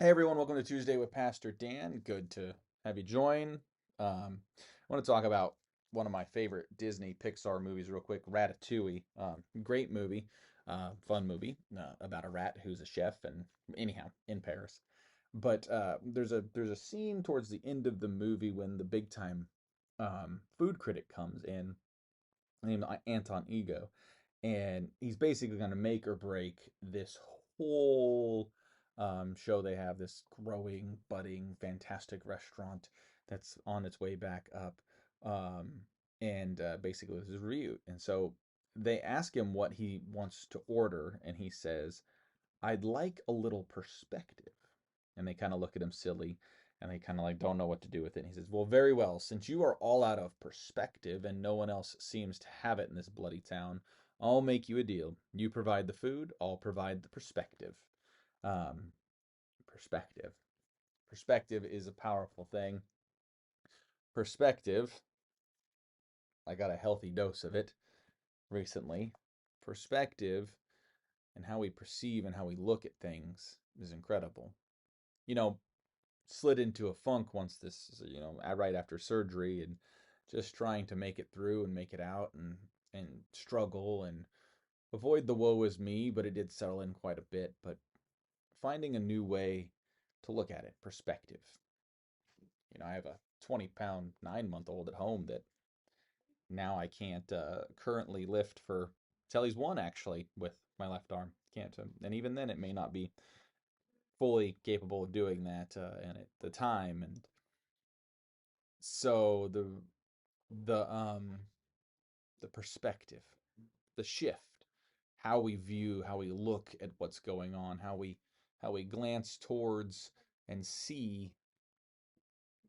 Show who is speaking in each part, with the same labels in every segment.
Speaker 1: Hey everyone, welcome to Tuesday with Pastor Dan. Good to have you join. I want to talk about one of my favorite Disney Pixar movies real quick, Ratatouille. Great movie, fun movie about a rat who's a chef and anyhow in Paris. But there's a scene towards the end of the movie when the big time food critic comes in, named Anton Ego, and he's basically going to make or break this whole show. They have this growing, budding, fantastic restaurant that's on its way back up, um, and basically this is review. And so they ask him what he wants to order, and he says, "I'd like a little perspective." And they kind of look at him silly, and they kind of like don't know what to do with it. And he says, "Well, very well. Since you are all out of perspective and no one else seems to have it in this bloody town, I'll make you a deal. You provide the food, I'll provide the perspective." Um, perspective. Perspective is a powerful thing. Perspective, I got a healthy dose of it recently. Perspective and how we perceive and how we look at things is incredible. You know, slid into a funk once right after surgery, and just trying to make it through and make it out, and struggle and avoid the woe is me, but it did settle in quite a bit. But finding a new way to look at it, perspective. I have a 20-pound 9-month old at home that now I can't currently lift for till he's one, actually, with my left arm. Can't, and even then, it may not be fully capable of doing that and at the time. And so the perspective, the shift, how we view, how we look at what's going on, how we glance towards and see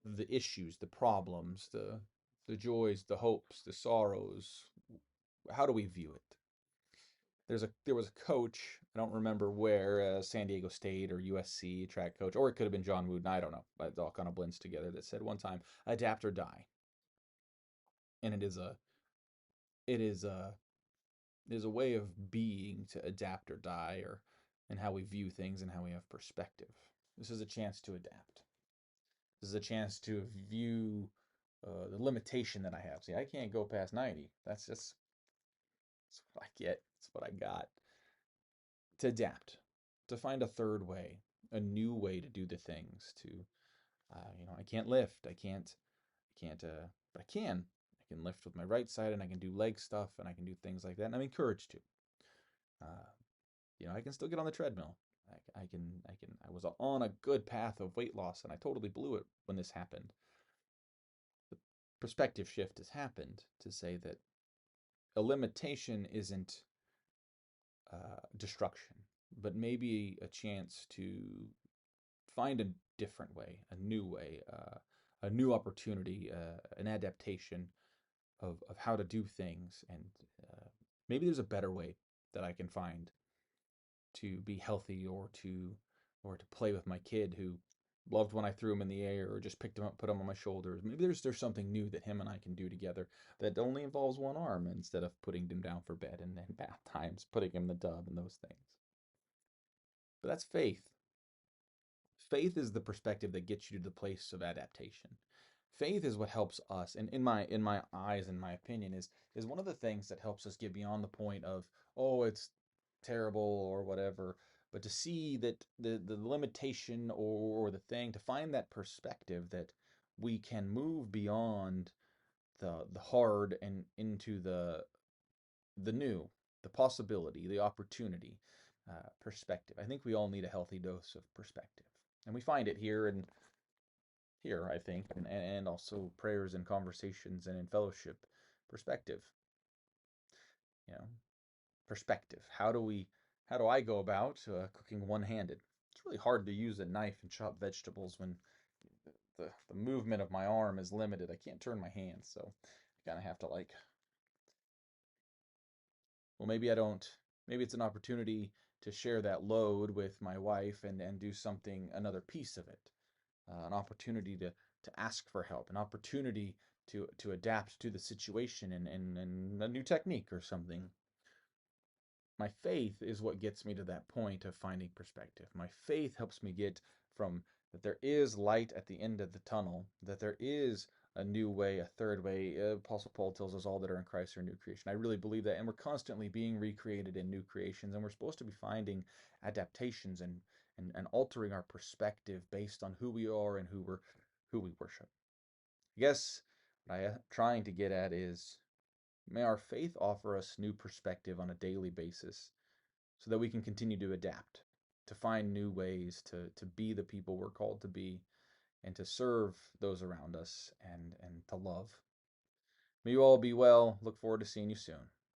Speaker 1: the issues, the problems, the joys, the hopes, the sorrows. How do we view it? There was a coach, I don't remember where, San Diego State or USC track coach, or it could have been John Wooden, I don't know, but it all kind of blends together, that said one time, adapt or die. And it is a is a way of being to adapt or die, or and how we view things and how we have perspective. This is a chance to adapt. This is a chance to view the limitation that I have. See, I can't go past 90. That's what I get. That's what I got. To adapt, to find a third way, a new way to do the things. I can't lift. But I can. I can lift with my right side, and I can do leg stuff, and I can do things like that. And I'm encouraged to. Uh, I can still get on the treadmill. I was on a good path of weight loss, and I totally blew it when this happened. The perspective shift has happened to say that a limitation isn't destruction, but maybe a chance to find a different way, a new way, a new opportunity, an adaptation of how to do things. And maybe there's a better way that I can find to be healthy, or to play with my kid who loved when I threw him in the air or just picked him up, put him on my shoulders. Maybe there's something new that him and I can do together that only involves one arm, instead of putting him down for bed and then bath times, putting him in the tub and those things. But that's faith. Faith is the perspective that gets you to the place of adaptation. Faith is what helps us, and in my eyes, in my opinion, is one of the things that helps us get beyond the point of, oh, it's terrible or whatever, but to see that the limitation, or the thing, to find that perspective that we can move beyond the hard and into the new, the possibility, the opportunity, perspective. I think we all need a healthy dose of perspective, and we find it here, I think, and also prayers and conversations and in fellowship. Perspective, you know, perspective. How do I go about cooking one-handed? It's really hard to use a knife and chop vegetables when the movement of my arm is limited. I can't turn my hands, so I kind of have to, like, well, maybe I don't, maybe it's an opportunity to share that load with my wife, and do something, another piece of it, an opportunity to ask for help, an opportunity to adapt to the situation, and a new technique or something. My faith is what gets me to that point of finding perspective. My faith helps me get from that there is light at the end of the tunnel, that there is a new way, a third way. Apostle Paul tells us all that are in Christ are new creation. I really believe that, and we're constantly being recreated in new creations, and we're supposed to be finding adaptations and altering our perspective based on who we are and who we worship. I guess what I'm trying to get at is, may our faith offer us new perspective on a daily basis so that we can continue to adapt, to find new ways to be the people we're called to be, and to serve those around us and to love. May you all be well. Look forward to seeing you soon.